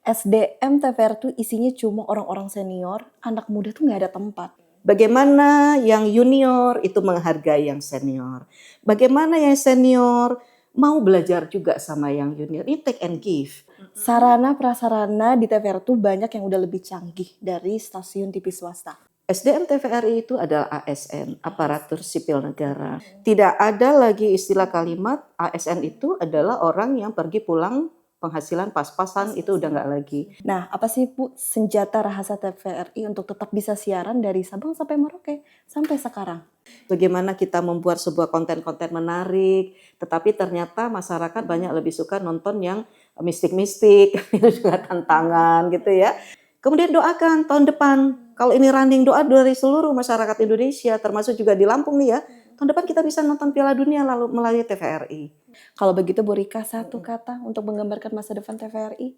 SDM TVR tuh isinya cuma orang-orang senior, anak muda tuh nggak ada tempat. Bagaimana yang junior itu menghargai yang senior. Bagaimana yang senior mau belajar juga sama yang junior. Ini take and give. Sarana prasarana di TVR tuh banyak yang udah lebih canggih dari stasiun TV swasta. SDM TVRI itu adalah ASN, aparatur sipil negara. Tidak ada lagi istilah kalimat ASN itu adalah orang yang pergi pulang penghasilan pas-pasan, itu udah nggak lagi. Nah, apa sih Bu senjata rahasia TVRI untuk tetap bisa siaran dari Sabang sampai Merauke sampai sekarang? Bagaimana kita membuat sebuah konten-konten menarik, tetapi ternyata masyarakat banyak lebih suka nonton yang mistik-mistik, itu juga tantangan gitu ya. Kemudian doakan tahun depan, kalau ini running doa dari seluruh masyarakat Indonesia, termasuk juga di Lampung nih ya, tahun depan kita bisa nonton Piala Dunia lalu melalui TVRI. Kalau begitu Bu Rika, satu kata untuk menggambarkan masa depan TVRI.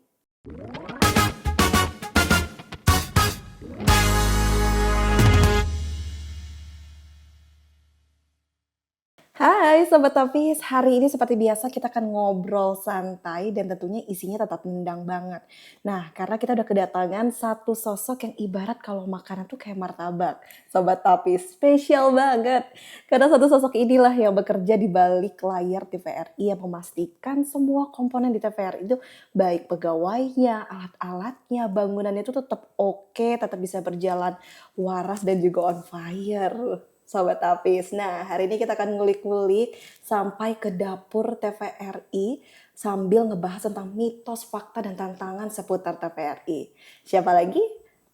Hai Sobat Topis, hari ini seperti biasa kita akan ngobrol santai dan tentunya isinya tetap nendang banget. Nah, karena kita udah kedatangan satu sosok yang ibarat kalau makanan tuh kayak martabak. Sobat Topis, spesial banget. Karena satu sosok inilah yang bekerja di balik layar TVRI yang memastikan semua komponen di TVRI itu baik pegawainya, alat-alatnya, bangunannya itu tetap oke, tetap bisa berjalan waras dan juga on fire. Sobat Tapis. Nah, hari ini kita akan ngulik-ngulik sampai ke dapur TVRI sambil ngebahas tentang mitos, fakta, dan tantangan seputar TVRI. Siapa lagi?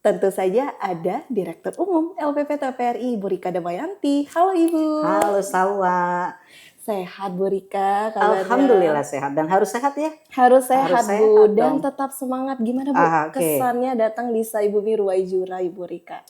Tentu saja ada Direktur Umum LPP TVRI, Bu Rika Damayanti. Halo Ibu. Halo Salwa. Sehat Bu Rika kabarnya? Alhamdulillah sehat dan harus sehat ya. Harus sehat Bu, dan dong. tetap semangat. Gimana Bu kesannya datang di Saibumi Ruwaijura Ibu Rika?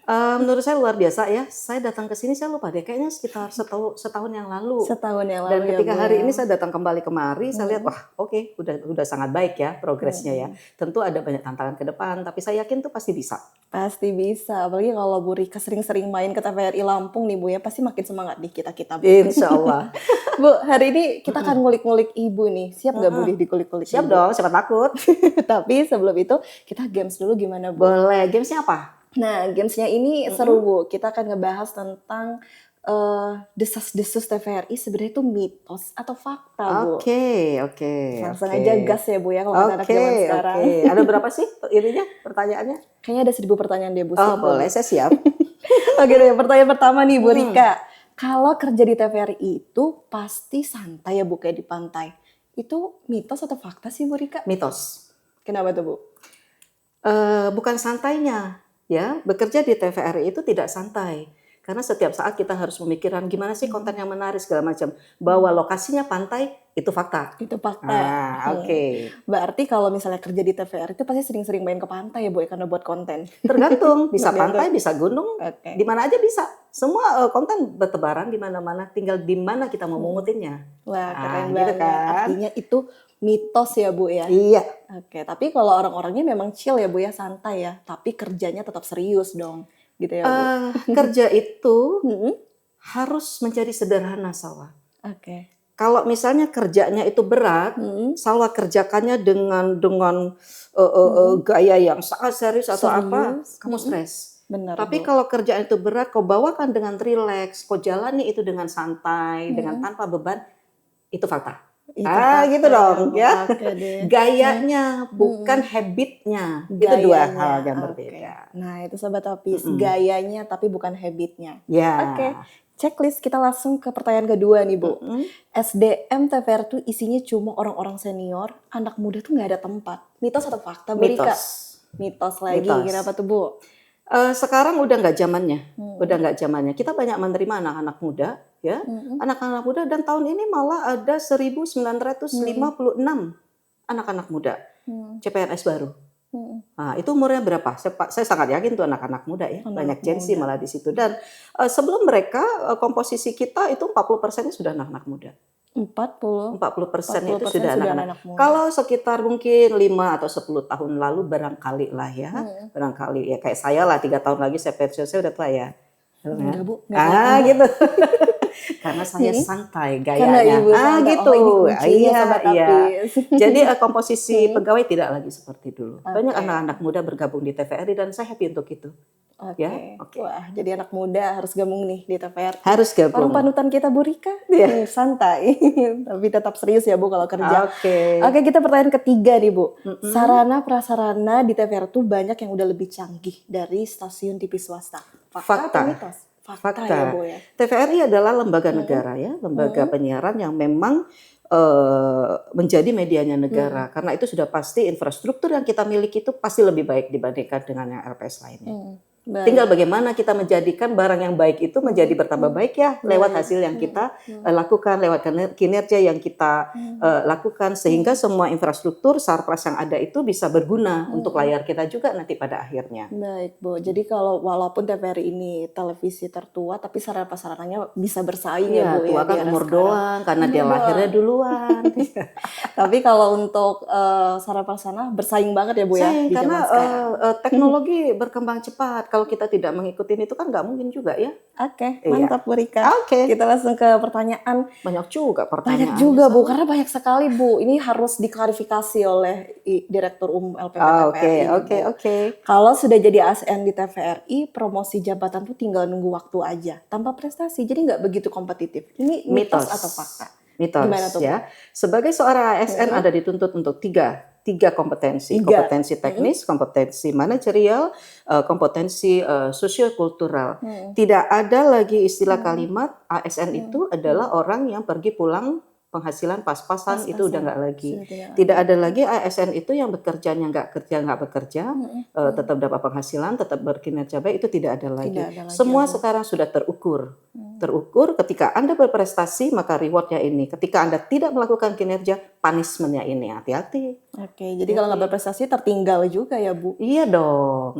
Menurut saya luar biasa ya. Saya datang ke sini saya lupa deh kayaknya sekitar setahun yang lalu. Setahun yang lalu. Dan ketika hari ini saya datang kembali kemari, saya lihat wah oke, udah sangat baik ya progresnya ya. Tentu ada banyak tantangan ke depan, tapi saya yakin tuh pasti bisa. Pasti bisa, apalagi kalau Bu Rika sering-sering main ke TVRI Lampung nih Bu ya, pasti makin semangat nih kita Bu. Insya Allah. Bu, hari ini kita akan ngulik-ngulik Ibu nih, siap nggak Bu dikulik-kulik? Siap dong, siapa takut. Tapi sebelum itu kita games dulu gimana Bu? Boleh, gamesnya apa? Nah, gamesnya ini seru Bu, kita akan ngebahas tentang desas-desus TVRI sebenarnya itu mitos atau fakta Bu. Oke. Langsung aja gas ya Bu ya kalau anak zaman sekarang. Ada berapa sih ininya pertanyaannya? Kayaknya ada 1000 pertanyaan deh Bu. Oh boleh, saya siap. Oke deh, pertanyaan pertama nih Bu Rika. Kalau kerja di TVRI itu pasti santai ya Bu, kayak di pantai. Itu mitos atau fakta sih Bu Rika? Mitos. Kenapa tuh Bu? Bukan santainya. Ya, bekerja di TVRI itu tidak santai. Karena setiap saat kita harus memikirkan gimana sih konten yang menarik segala macam. Bahwa lokasinya pantai itu fakta. Itu fakta. Oke. Berarti kalau misalnya kerja di TVRI itu pasti sering-sering main ke pantai ya Bu, karena buat konten. Tergantung, bisa pantai, bisa gunung, Okay. di mana aja bisa. Semua konten bertebaran di mana-mana, tinggal di mana kita mau mengutinnya. Wah, keren gitu banget. kan. Artinya itu mitos ya Bu ya? Iya. Oke, tapi kalau orang-orangnya memang chill ya Bu ya, santai ya. Tapi kerjanya tetap serius dong, gitu ya Bu? Kerja itu harus menjadi sederhana, Salwa. Oke. Kalau misalnya kerjanya itu berat, Salwa kerjakannya dengan gaya yang sangat serius atau apa, kamu stres. Benar, Tapi Bu. kalau kerjaan itu berat, kau bawakan dengan rileks, kau jalani itu dengan santai, dengan tanpa beban, itu fakta. Gitu dong ya. Gayanya bukan habitnya. Itu dua hal yang berbeda. Nah, itu Sobat Topis, gayanya tapi bukan habitnya. Ya. Oke. Checklist, kita langsung ke pertanyaan kedua nih Bu. SDM TVR tuh isinya cuma orang-orang senior, anak muda tuh nggak ada tempat. Mitos atau fakta Bu Rika? Mitos lagi. Kenapa tuh Bu? Sekarang udah nggak zamannya, Kita banyak menerima anak-anak muda, ya, anak-anak muda, dan tahun ini malah ada 1956 anak-anak muda CPNS baru. Nah, itu umurnya berapa? Saya sangat yakin tuh anak-anak muda ya, banyak Gen Z malah di situ. Dan sebelum mereka komposisi kita itu 40%-nya sudah anak-anak muda. 40% itu sudah anak-anak. Kalau sekitar mungkin 5 atau 10 tahun lalu barangkali lah ya. Barangkali ya kayak saya lah 3 tahun lagi saya pensiun, saya udah tua ya. Enggak Bu. Gitu. Karena saya santai Karena gayanya. Ibu santai. Gitu. Oh, ini kuncinya Iya, Sobat iya. Hafiz. Jadi komposisi pegawai tidak lagi seperti dulu. Banyak Oke. anak-anak muda bergabung di TVRI dan saya happy untuk itu. Oke. Ya, oke. Wah, jadi anak muda harus gabung nih di TVRI. Harus Orang gabung. panutan kita Bu Rika, Iya. santai. Tapi tetap serius ya Bu kalau kerja. Oke. Oke, kita pertanyaan ketiga nih Bu. Sarana prasarana di TVRI tuh banyak yang udah lebih canggih dari stasiun TV swasta. Fakta atau mitos? Fakta ya Bu ya. TVRI adalah lembaga negara ya, lembaga penyiaran yang memang menjadi medianya negara. Karena itu sudah pasti infrastruktur yang kita miliki itu pasti lebih baik dibandingkan dengan yang LPS lainnya. Baik. Tinggal bagaimana kita menjadikan barang yang baik itu menjadi bertambah baik ya lewat hasil yang kita lakukan, lewat kinerja yang kita lakukan sehingga semua infrastruktur sarpras yang ada itu bisa berguna untuk layar kita juga nanti pada akhirnya. Baik Bu, jadi kalau walaupun TVRI ini televisi tertua tapi sarana prasarananya bisa bersaing ya Bu Tua ya. kan umur doang karena dia lahirnya duluan. Tapi kalau untuk sarana prasarana bersaing banget ya Bu ya Sayang, di karena zaman sekarang. teknologi berkembang cepat. Kalau kita tidak mengikuti itu kan nggak mungkin juga ya. Oke, Iya. mantap Bu Rika. Oke. Kita langsung ke pertanyaan. Banyak juga Banyak pertanyaan. juga Bu, karena banyak sekali Bu. Ini harus diklarifikasi oleh Direktur Umum LPP TVRI. Oke. Kalau sudah jadi ASN di TVRI, promosi jabatan tuh tinggal nunggu waktu aja, tanpa prestasi. Jadi nggak begitu kompetitif. Ini mitos atau fakta? Mitos Gimana tuh, ya. Sebagai seorang ASN ada dituntut untuk tiga kompetensi. Kompetensi teknis, kompetensi manajerial, kompetensi sosiokultural. Tidak ada lagi istilah kalimat ASN itu adalah orang yang pergi pulang penghasilan pas-pasan, itu udah nggak lagi. Tidak ada lagi ASN itu yang bekerjanya nggak bekerja, tetap dapat penghasilan, tetap berkinerja baik, itu tidak ada lagi. Semua sekarang sudah terukur. Terukur ketika Anda berprestasi maka rewardnya ini. Ketika Anda tidak melakukan kinerja, punishment-nya ini. Hati-hati. Oke, jadi kalau nggak berprestasi tertinggal juga ya Bu? Iya dong.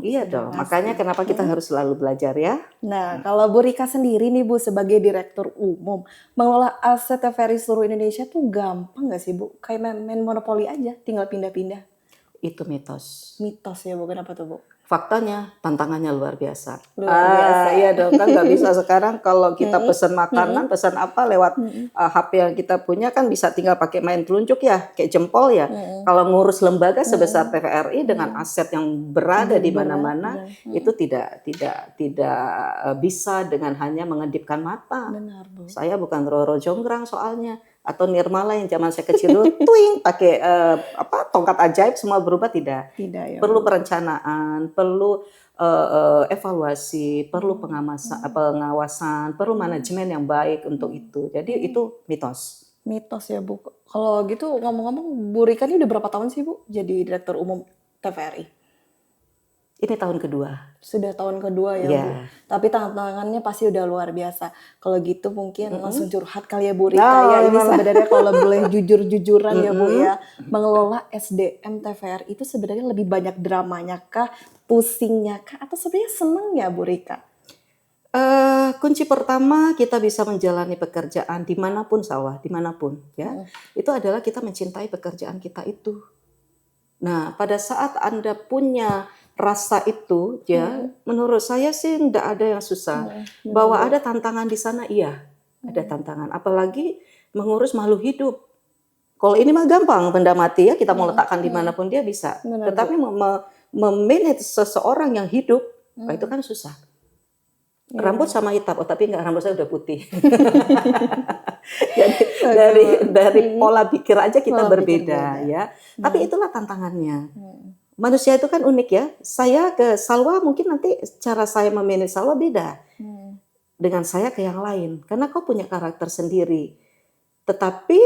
Makanya kenapa kita harus selalu belajar ya. Nah, kalau Bu Rika sendiri nih Bu sebagai Direktur Umum, mengelola aset TVRI seluruh Indonesia tuh gampang nggak sih Bu? Kayak main monopoli aja, tinggal pindah-pindah. Itu mitos. Mitos ya Bu, kenapa tuh Bu? Faktanya tantangannya luar biasa. Luar biasa. Iya dong, kan nggak bisa sekarang kalau kita pesan makanan, pesan apa lewat HP yang kita punya kan bisa tinggal pakai main telunjuk ya, kayak jempol ya. Kalau ngurus lembaga sebesar TVRI dengan aset yang berada di mana-mana itu tidak bisa dengan hanya mengedipkan mata. Benar Bu. Saya bukan Roro Jonggrang soalnya. Atau Nirmala yang zaman saya kecil dulu twing pakai tongkat ajaib semua berubah, tidak ya, perlu perencanaan, perlu evaluasi, perlu pengawasan, perlu manajemen yang baik untuk itu. Jadi itu mitos ya Bu. Kalau gitu ngomong-ngomong Bu Rika ini udah berapa tahun sih Bu jadi Direktur Umum TVRI? Ini tahun kedua. Sudah tahun kedua ya Bu. Tapi tantangannya pasti udah luar biasa. Kalau gitu mungkin langsung curhat kali ya Bu Rika ya. Ini sebenarnya kalau boleh jujur-jujuran ya Bu ya. Mengelola SDM TVRI itu sebenarnya lebih banyak dramanya kah, pusingnya kah, atau sebenarnya seneng ya Bu Rika? Kunci pertama kita bisa menjalani pekerjaan dimanapun ya. Itu adalah kita mencintai pekerjaan kita itu. Nah, pada saat Anda punya rasa itu ya, menurut saya sih tidak ada yang susah. Bahwa ada tantangan di sana, iya, ada tantangan. Apalagi mengurus makhluk hidup. Kalau ini mah gampang, benda mati ya, kita mau letakkan dimanapun dia bisa. Tetapi memanage seseorang yang hidup, itu kan susah. Rambut sama hitam, tapi enggak, rambut saya udah putih. Jadi dari pola pikir aja kita berbeda ya. Tapi itulah tantangannya. Manusia itu kan unik ya. Saya ke Salwa mungkin nanti cara saya memanage Salwa beda dengan saya ke yang lain. Karena kau punya karakter sendiri. Tetapi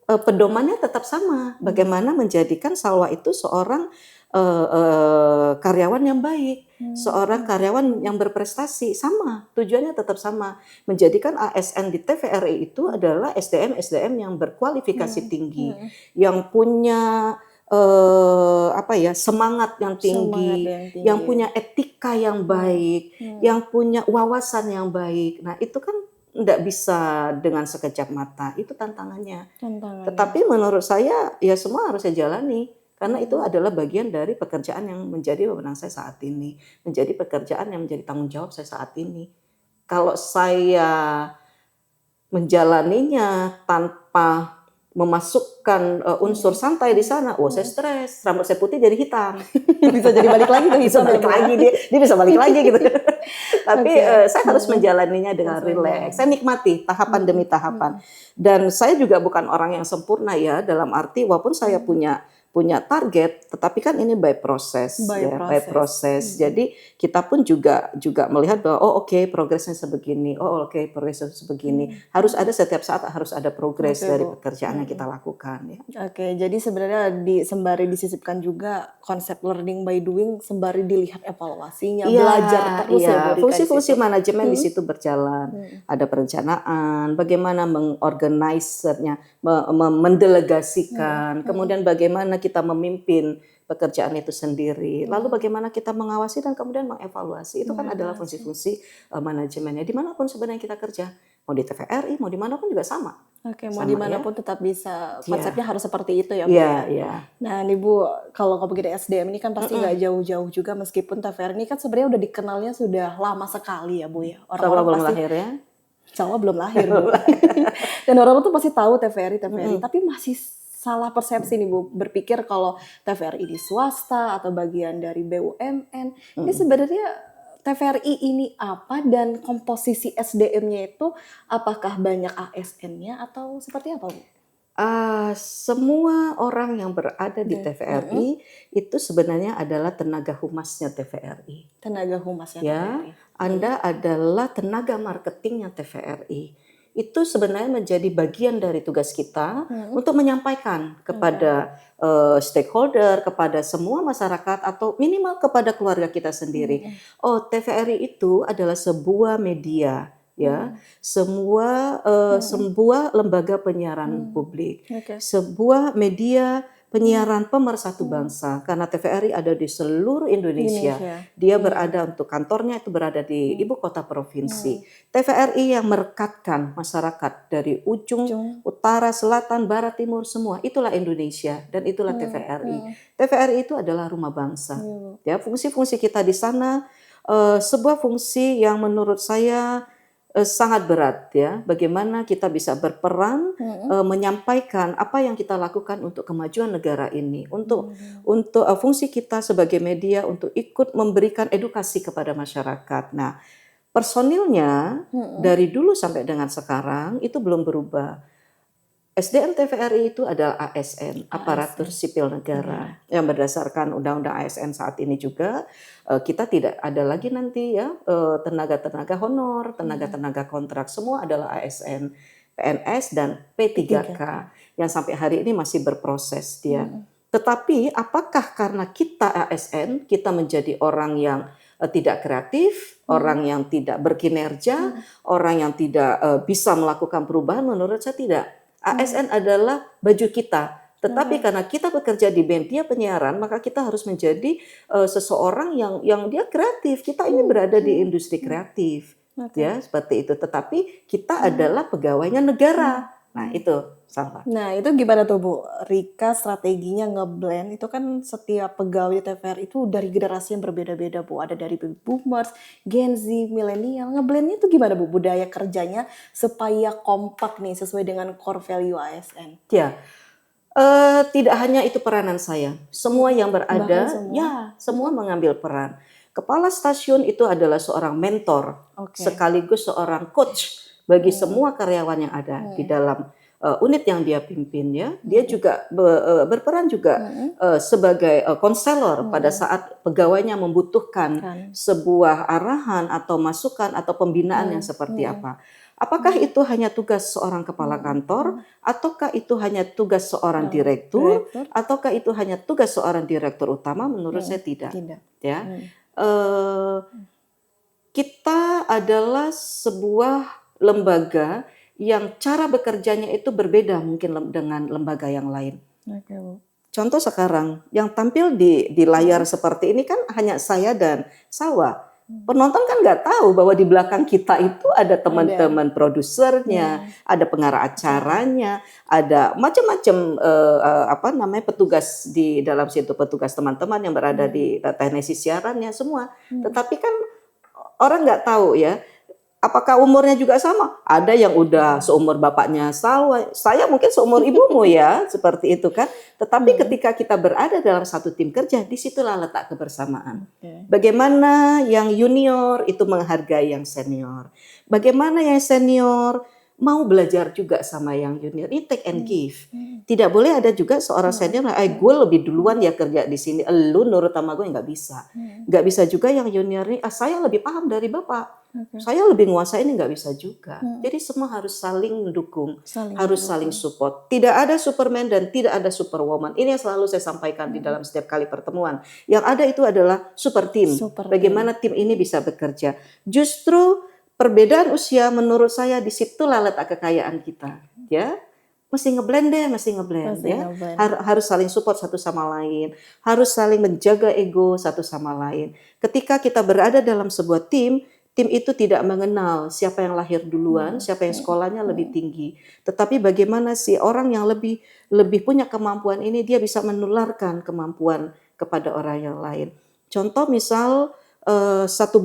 pedomannya tetap sama. Bagaimana menjadikan Salwa itu seorang karyawan yang baik. Seorang karyawan yang berprestasi. Sama. Tujuannya tetap sama. Menjadikan ASN di TVRI itu adalah SDM yang berkualifikasi tinggi. Yang punya semangat yang tinggi, yang punya etika yang baik, yang punya wawasan yang baik. Nah, itu kan tidak bisa dengan sekejap mata. Itu tantangannya. Tetapi menurut saya ya semua harus saya jalani. Karena itu adalah bagian dari pekerjaan yang menjadi wewenang saya saat ini. Menjadi pekerjaan yang menjadi tanggung jawab saya saat ini. Kalau saya menjalaninya tanpa memasukkan unsur santai di sana, saya stres, rambut saya putih jadi hitam. Bisa jadi balik lagi ke Bisa hitam ya, balik Bu, ya? lagi dia bisa balik lagi gitu. Tapi Oke. saya harus menjalaninya dengan Harus rileks. Saya menjalani. nikmati tahapan demi tahapan. Dan saya juga bukan orang yang sempurna ya, dalam arti walaupun saya punya target, tetapi kan ini by proses By ya, by process. proses. Jadi kita pun juga melihat bahwa oke, progresnya sebegini, oke, progresnya sebegini. Harus ada setiap saat harus ada progres Oke, dari Bu. pekerjaan yang kita lakukan ya. Oke, jadi sebenarnya sembari disisipkan juga konsep learning by doing, sembari dilihat evaluasinya, Iya, belajar terus ya, Bu Rika, di fungsi-fungsi situ. manajemen di situ berjalan. Ada perencanaan, bagaimana mengorganisernya, mendelegasikan, kemudian bagaimana kita memimpin pekerjaan itu sendiri, lalu bagaimana kita mengawasi dan kemudian mengevaluasi. Itu kan adalah fungsi-fungsi manajemennya. Dimanapun sebenarnya kita kerja, mau di TVRI, mau dimanapun juga sama. Oke, mau Sama ya. dimanapun tetap bisa, Iya. konsepnya harus seperti itu ya, Bu. Iya, iya. Nah, nih Bu, kalau ngomongin SDM ini kan pasti nggak jauh-jauh juga, meskipun TVRI ini kan sebenarnya udah dikenalnya sudah lama sekali ya, Bu ya. Sama Orang-orang belum pasti, lahir ya. insya Allah belum lahir, Bu. Dan orang-orang tuh pasti tahu TVRI, tapi masih salah persepsi nih, Bu, berpikir kalau TVRI di swasta atau bagian dari BUMN. Ini sebenarnya TVRI ini apa, dan komposisi SDM-nya itu apakah banyak ASN-nya atau seperti apa, Bu? Semua orang yang berada di TVRI itu sebenarnya adalah tenaga humasnya TVRI. Tenaga humasnya Ya, TVRI. Anda adalah tenaga marketingnya TVRI. Itu sebenarnya menjadi bagian dari tugas kita untuk menyampaikan kepada stakeholder, kepada semua masyarakat, atau minimal kepada keluarga kita sendiri. TVRI itu adalah sebuah media, ya, sebuah lembaga penyiaran publik, Oke. sebuah media penyiaran pemersatu bangsa, karena TVRI ada di seluruh Indonesia. Dia berada untuk kantornya itu berada di ibu kota provinsi. TVRI yang merekatkan masyarakat dari ujung utara, selatan, barat, timur, semua. Itulah Indonesia dan itulah TVRI. TVRI itu adalah rumah bangsa. Ya, fungsi-fungsi kita di sana sebuah fungsi yang menurut saya sangat berat ya. Bagaimana kita bisa berperan menyampaikan apa yang kita lakukan untuk kemajuan negara ini, untuk fungsi kita sebagai media untuk ikut memberikan edukasi kepada masyarakat. Nah, personilnya dari dulu sampai dengan sekarang itu belum berubah. SDM TVRI itu adalah ASN, aparatur sipil negara, yang berdasarkan Undang-Undang ASN saat ini juga kita tidak ada lagi nanti ya tenaga-tenaga honor, tenaga-tenaga kontrak, semua adalah ASN, PNS dan P3K yang sampai hari ini masih berproses dia. Tetapi apakah karena kita ASN kita menjadi orang yang tidak kreatif, orang yang tidak berkinerja, orang yang tidak bisa melakukan perubahan? Menurut saya tidak. ASN adalah baju kita, tetapi karena kita bekerja di media penyiaran, maka kita harus menjadi seseorang yang dia kreatif. Kita ini berada di industri kreatif, ya seperti itu. Tetapi kita adalah pegawainya negara. Nah itu salah. Nah itu gimana tuh, Bu Rika, strateginya ngeblend? Itu kan setiap pegawai TVRI itu dari generasi yang berbeda-beda, Bu. Ada dari baby boomers, Gen Z, milenial. Ngeblendnya itu gimana, Bu? Budaya kerjanya supaya kompak nih sesuai dengan core value ASN. Ya, tidak hanya itu peranan saya. Semua yang berada, semua mengambil peran. Kepala stasiun itu adalah seorang mentor, sekaligus seorang coach bagi semua karyawan yang ada di dalam unit yang dia pimpin ya. Dia juga berperan juga sebagai konselor pada saat pegawainya membutuhkan sebuah arahan atau masukan atau pembinaan yang seperti apa. Apakah itu hanya tugas seorang kepala kantor, ataukah itu hanya tugas seorang direktur, ataukah itu hanya tugas seorang direktur utama? Menurut saya tidak. Ya, kita adalah sebuah lembaga yang cara bekerjanya itu berbeda mungkin dengan lembaga yang lain. Contoh sekarang yang tampil di layar seperti ini kan hanya saya dan Sawa. Penonton kan nggak tahu bahwa di belakang kita itu ada teman-teman produsernya, ada pengarah acaranya, ada macam-macam petugas di dalam situ, petugas teman-teman yang berada di teknisi siarannya semua. Tetapi kan orang nggak tahu ya, Apakah umurnya juga sama? Ada yang udah seumur bapaknya saya mungkin seumur ibumu ya, seperti itu kan. Tetapi ketika kita berada dalam satu tim kerja, disitulah letak kebersamaan. Bagaimana yang junior itu menghargai yang senior. Bagaimana yang senior mau belajar juga sama yang junior. Ini take and give. Tidak boleh ada juga seorang senior, gue lebih duluan ya kerja di sini, lu nurut sama gue, nggak bisa. Nggak bisa juga yang junior ini, saya lebih paham dari bapak. Saya lebih nguasai, ini nggak bisa juga. Jadi semua harus saling mendukung, harus saling support. Tidak ada Superman dan tidak ada Superwoman. Ini yang selalu saya sampaikan di dalam setiap kali pertemuan. Yang ada itu adalah super team. Bagaimana tim ini bisa bekerja. Justru perbedaan usia menurut saya disitulah letak kekayaan kita. Ya, mesti ngeblend deh, mesti ngeblend ya. Harus saling support satu sama lain, harus saling menjaga ego satu sama lain. Ketika kita berada dalam sebuah tim itu tidak mengenal siapa yang lahir duluan, siapa yang sekolahnya lebih tinggi. Tetapi bagaimana sih orang yang lebih punya kemampuan ini, dia bisa menularkan kemampuan kepada orang yang lain. Contoh misal satu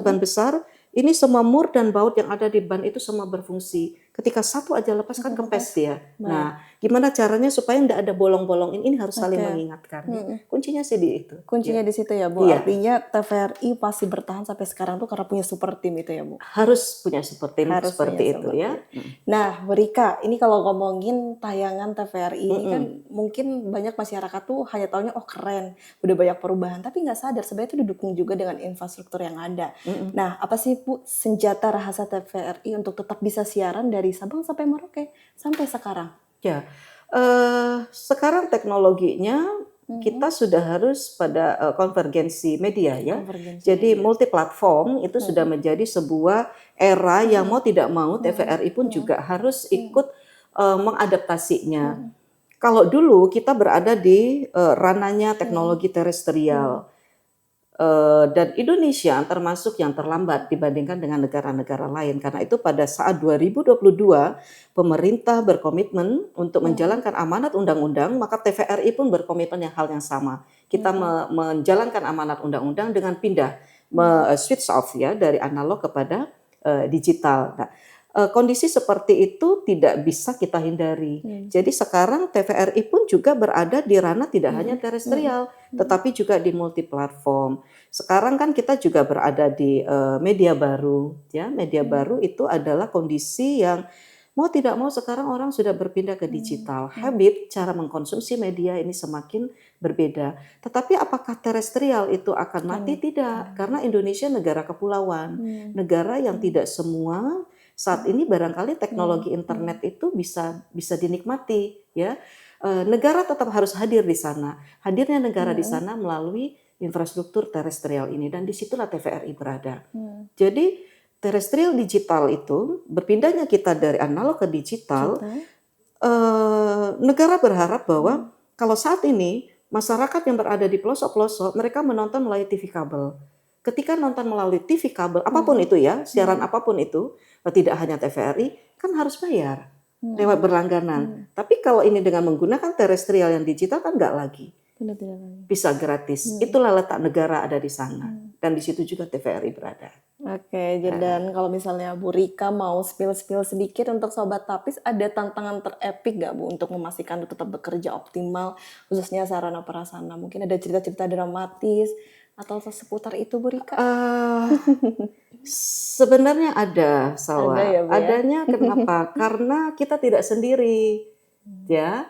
ban besar, ini semua mur dan baut yang ada di ban itu semua berfungsi. Ketika satu aja lepas kan kempes dia. Nah, gimana caranya supaya tidak ada bolong-bolong ini harus saling mengingatkan. Kuncinya sih di itu. Kuncinya di situ ya Bu. Artinya TVRI pasti bertahan sampai sekarang tuh karena punya super team itu ya Bu. Harus punya super team seperti itu ya. Nah, Bu Rika, ini kalau ngomongin tayangan TVRI ini kan mungkin banyak masyarakat tuh hanya taunya oh keren, udah banyak perubahan, tapi nggak sadar sebenarnya itu didukung juga dengan infrastruktur yang ada. Nah, apa sih Bu senjata rahasia TVRI untuk tetap bisa siaran dari Sabang sampai Merauke sampai sekarang? Ya, sekarang teknologinya kita sudah harus pada konvergensi media ya. Jadi multi platform itu sudah menjadi sebuah era yang mau tidak mau TVRI pun juga harus ikut mengadaptasinya. Kalau dulu kita berada di ranahnya teknologi terestrial. Dan Indonesia termasuk yang terlambat dibandingkan dengan negara-negara lain. Karena itu pada saat 2022 pemerintah berkomitmen untuk menjalankan amanat undang-undang, maka TVRI pun berkomitmen hal yang sama. Kita menjalankan amanat undang-undang dengan pindah switch off ya dari analog kepada digital. Nah, kondisi seperti itu tidak bisa kita hindari. Jadi sekarang TVRI pun juga berada di ranah tidak hanya terestrial, tetapi juga di multi platform. Sekarang kan kita juga berada di media baru, ya. Media baru itu adalah kondisi yang mau tidak mau sekarang orang sudah berpindah ke digital. Habit cara mengkonsumsi media ini semakin berbeda. Tetapi apakah terestrial itu akan mati? Tidak, karena Indonesia negara kepulauan, negara yang tidak semua saat ini barangkali teknologi internet itu bisa dinikmati ya. Negara tetap harus hadir di sana. Hadirnya negara di sana melalui infrastruktur terestrial ini dan disitulah TVRI berada. Jadi terestrial digital itu berpindahnya kita dari analog ke digital. Negara berharap bahwa kalau saat ini masyarakat yang berada di pelosok-pelosok mereka menonton melalui TV kabel. Ketika nonton melalui TV kabel, apapun itu ya, siaran apapun itu, tidak hanya TVRI, kan harus bayar lewat berlangganan. Tapi kalau ini dengan menggunakan terestrial yang digital kan nggak lagi. Bisa gratis. Itulah letak negara ada di sana. Dan di situ juga TVRI berada. Oke, dan kalau misalnya Bu Rika mau spill sedikit untuk Sobat Tapis, ada tantangan terepik nggak Bu untuk memastikan tetap bekerja optimal, khususnya sarana prasarana? Mungkin ada cerita-cerita dramatis atau seputar itu Bu Rika? Sebenarnya ada, Salwa. Ada ya, Bu, ya? Adanya kenapa? Karena kita tidak sendiri, ya.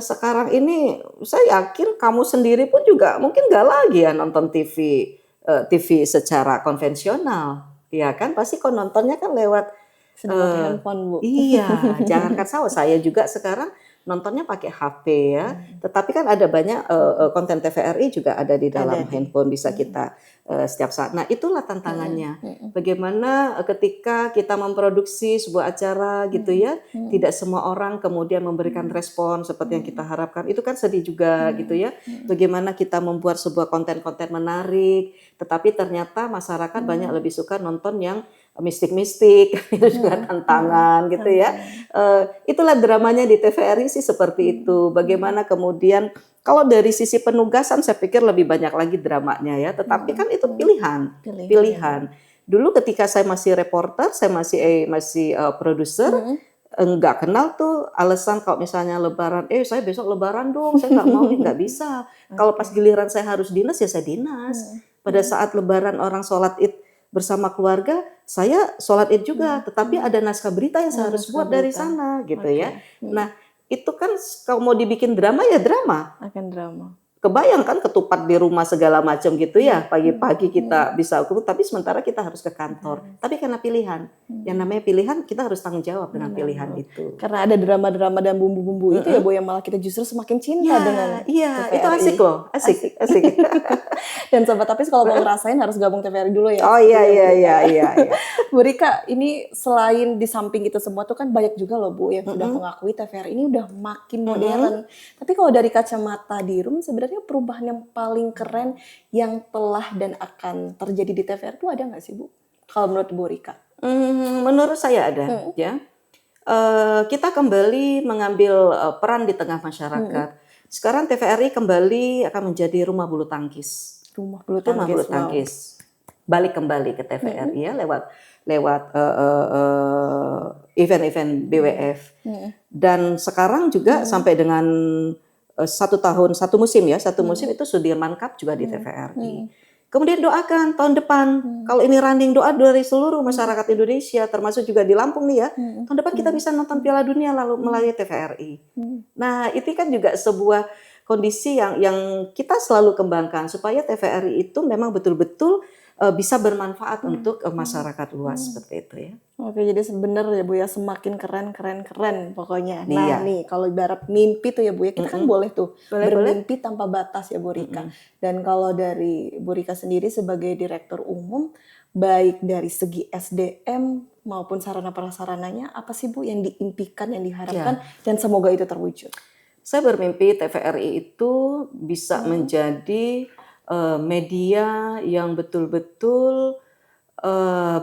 Sekarang ini saya yakin kamu sendiri pun juga mungkin nggak lagi ya nonton TV secara konvensional, ya kan? Pasti kau nontonnya kan lewat handphone Bu. Iya, jangankan saya juga sekarang nontonnya pakai HP ya. Tetapi kan ada banyak konten TVRI juga ada di dalam handphone bisa kita setiap saat. Nah, itulah tantangannya. Bagaimana ketika kita memproduksi sebuah acara gitu ya, tidak semua orang kemudian memberikan respon seperti yang kita harapkan. Itu kan sedih juga gitu ya. Bagaimana kita membuat sebuah konten-konten menarik, tetapi ternyata masyarakat banyak lebih suka nonton yang mistik-mistik, itu juga tantangan gitu ya. Itulah dramanya di TVRI sih seperti itu. Bagaimana kemudian kalau dari sisi penugasan saya pikir lebih banyak lagi dramanya ya. Tetapi kan itu pilihan. Dulu ketika saya masih reporter, saya masih produser, nggak kenal tuh alasan kalau misalnya lebaran, saya besok lebaran dong, saya nggak mau nih, nggak bisa. Kalau pas giliran saya harus dinas, ya saya dinas. Pada saat lebaran orang sholat id bersama keluarga, saya sholat id juga, tetapi ada naskah berita yang saya harus buat dari sana, gitu ya. Nah, itu kan kalau mau dibikin drama ya drama. Akan drama. Kebayang kan ketupat di rumah segala macam gitu ya, pagi-pagi kita bisa tapi sementara kita harus ke kantor. Tapi karena pilihan, yang namanya pilihan kita harus tanggung jawab dengan pilihan itu. Karena ada drama-drama dan bumbu-bumbu itu ya Bu, yang malah kita justru semakin cinta dengan Iya, itu TVRI. asik loh, asik. Dan Sobat Tapis kalau mau ngerasain harus gabung TVRI dulu ya. Oh iya. Bu Rika, ini selain di samping itu semua tuh kan banyak juga loh Bu yang sudah mengakui TVRI ini udah makin modern. Tapi kalau dari kacamata Dirum, sebenarnya perubahan yang paling keren yang telah dan akan terjadi di TVRI itu ada nggak sih Bu? Kalau menurut Bu Rika? Menurut saya ada, ya. Kita kembali mengambil peran di tengah masyarakat. Sekarang TVRI kembali akan menjadi rumah bulu tangkis. Rumah bulu tangkis. Balik kembali ke TVRI ya lewat event-event BWF. Dan sekarang juga sampai dengan satu musim itu Sudirman Cup juga di TVRI. Kemudian doakan tahun depan, kalau ini running doa dari seluruh masyarakat Indonesia, termasuk juga di Lampung nih ya, tahun depan kita bisa nonton Piala Dunia lalu melalui TVRI. Nah, itu kan juga sebuah kondisi yang kita selalu kembangkan supaya TVRI itu memang betul-betul bisa bermanfaat untuk masyarakat luas seperti itu ya. Oke, jadi sebenarnya ya Bu ya, semakin keren pokoknya. Nah nih, kalau ibarat mimpi tuh ya Bu ya, kita kan boleh tuh bermimpi tanpa batas ya Bu Rika. Dan kalau dari Bu Rika sendiri sebagai Direktur Umum, baik dari segi SDM maupun sarana prasarananya, apa sih Bu yang diimpikan, yang diharapkan, dan semoga itu terwujud? Saya bermimpi TVRI itu bisa menjadi media yang betul-betul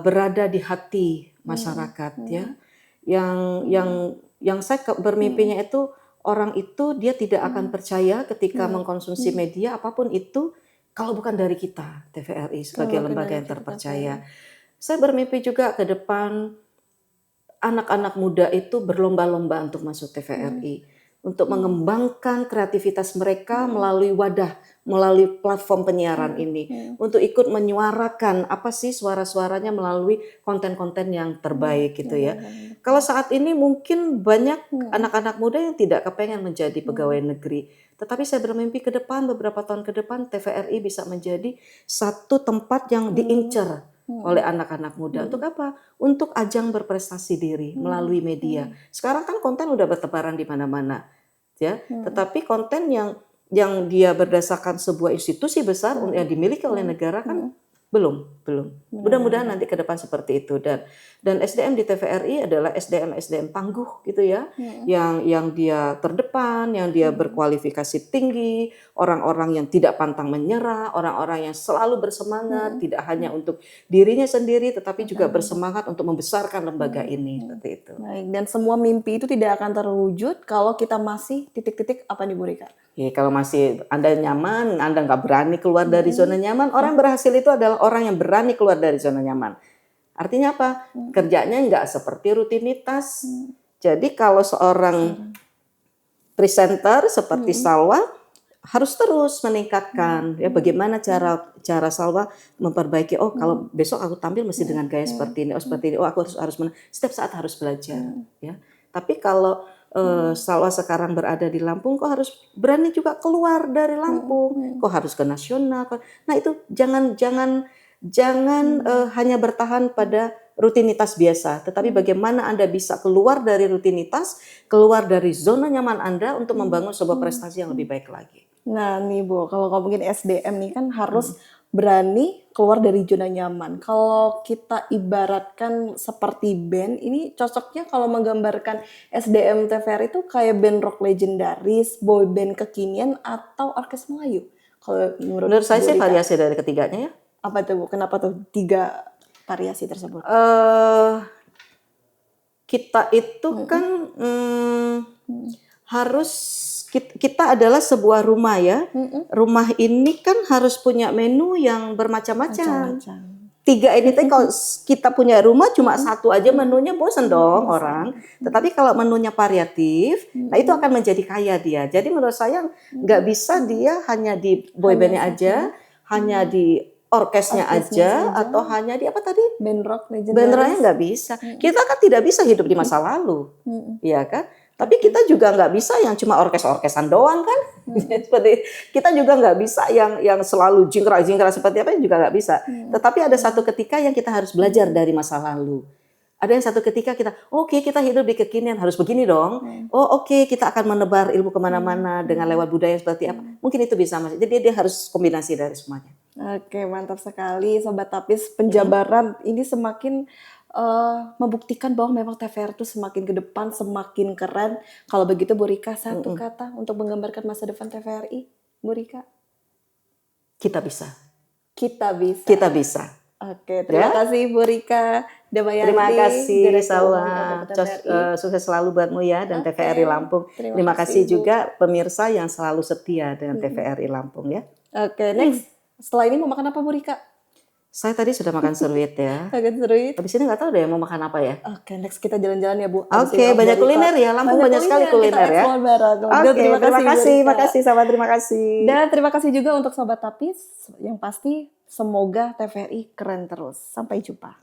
berada di hati masyarakat ya, yang saya bermimpinya itu orang itu dia tidak akan percaya ketika mengkonsumsi media apapun itu kalau bukan dari kita TVRI sebagai lembaga yang terpercaya. Saya bermimpi juga ke depan anak-anak muda itu berlomba-lomba untuk masuk TVRI. Untuk mengembangkan kreativitas mereka melalui melalui platform penyiaran ini. Untuk ikut menyuarakan apa sih suara-suaranya melalui konten-konten yang terbaik gitu ya. Kalau saat ini mungkin banyak anak-anak muda yang tidak kepengen menjadi pegawai negeri. Tetapi saya bermimpi ke depan, beberapa tahun ke depan TVRI bisa menjadi satu tempat yang diincar oleh anak-anak muda. Untuk apa? Untuk ajang berprestasi diri melalui media. Sekarang kan konten udah bertebaran di mana-mana, ya. Tetapi konten yang dia berdasarkan sebuah institusi besar yang dimiliki oleh negara kan belum. Mudah-mudahan nanti ke depan seperti itu dan SDM di TVRI adalah SDM tangguh gitu ya, yang dia terdepan, yang dia berkualifikasi tinggi, orang-orang yang tidak pantang menyerah, orang-orang yang selalu bersemangat, tidak hanya untuk dirinya sendiri, tetapi juga bersemangat untuk membesarkan lembaga ini seperti itu. Baik, dan semua mimpi itu tidak akan terwujud kalau kita masih titik-titik apa nih Bu Rika? Ya, kalau masih Anda nyaman, Anda nggak berani keluar dari zona nyaman, orang berhasil itu adalah orang yang berani keluar dari zona nyaman. Artinya apa? Kerjanya nggak seperti rutinitas. Jadi kalau seorang presenter seperti Salwa harus terus meningkatkan ya bagaimana cara Salwa memperbaiki kalau besok aku tampil mesti dengan gaya seperti ini, seperti ini, aku harus setiap saat harus belajar ya. Tapi kalau Salwa sekarang berada di Lampung, kok harus berani juga keluar dari Lampung, kok harus ke nasional. Nah itu jangan hanya bertahan pada rutinitas biasa, tetapi bagaimana Anda bisa keluar dari rutinitas, keluar dari zona nyaman Anda untuk membangun sebuah prestasi yang lebih baik lagi. Nah nih Bu, kalau ngomongin SDM nih kan harus berani keluar dari zona nyaman. Kalau kita ibaratkan seperti band, ini cocoknya kalau menggambarkan SDM TVRI itu kayak band rock legendaris, boy band kekinian, atau orkes Melayu? Kalau menurut saya sih variasi dari ketiganya ya. Apa tuh Bu? Kenapa tuh 3 variasi tersebut? Kita itu kan harus kita adalah sebuah rumah ya. Rumah ini kan harus punya menu yang bermacam-macam. tiga ini teh kalau kita punya rumah cuma satu aja menunya bosen dong orang. Tetapi kalau menunya variatif, nah itu akan menjadi kaya dia. Jadi menurut saya nggak bisa dia hanya di boybandnya aja, hanya di orkesnya aja, atau hanya di apa tadi? Band rock Band rocknya legendaris. nggak bisa. Kita kan tidak bisa hidup di masa lalu, ya kan? Tapi kita juga nggak bisa yang cuma orkes-orkesan doang kan? Seperti kita juga nggak bisa yang selalu jingkrak-jingkrak seperti apa juga nggak bisa. Tetapi ada satu ketika yang kita harus belajar dari masa lalu. Ada yang satu ketika kita, oke, kita hidup di kekinian harus begini dong. Oh oke, kita akan menebar ilmu kemana-mana dengan lewat budaya seperti apa. Mungkin itu bisa Mas. Jadi dia harus kombinasi dari semuanya. Oke, mantap sekali Sobat Tapis. Penjabaran ini semakin membuktikan bahwa memang TVR itu semakin ke depan, semakin keren. Kalau begitu Bu Rika, satu kata untuk menggambarkan masa depan TVRI, Bu Rika. Kita bisa. Kita bisa. Kita bisa. Oke, terima kasih Bu Rika Damayanti. Terima kasih Direktur Salwa. Utama TVRI. Sukses selalu buatmu ya dan TVRI Lampung. Terima kasih juga pemirsa yang selalu setia dengan TVRI Lampung ya. Oke, next. Setelah ini mau makan apa Bu Rika? Saya tadi sudah makan seruit ya. Makan seruit. Habis ini nggak tahu deh mau makan apa ya. Oke, next kita jalan-jalan ya Bu. Oke, banyak kuliner ya. Lampung banyak sekali kuliner ya. Oke, terima kasih, sahabat, terima kasih. Dan terima kasih juga untuk Sobat Tapis. Yang pasti semoga TVRI keren terus. Sampai jumpa.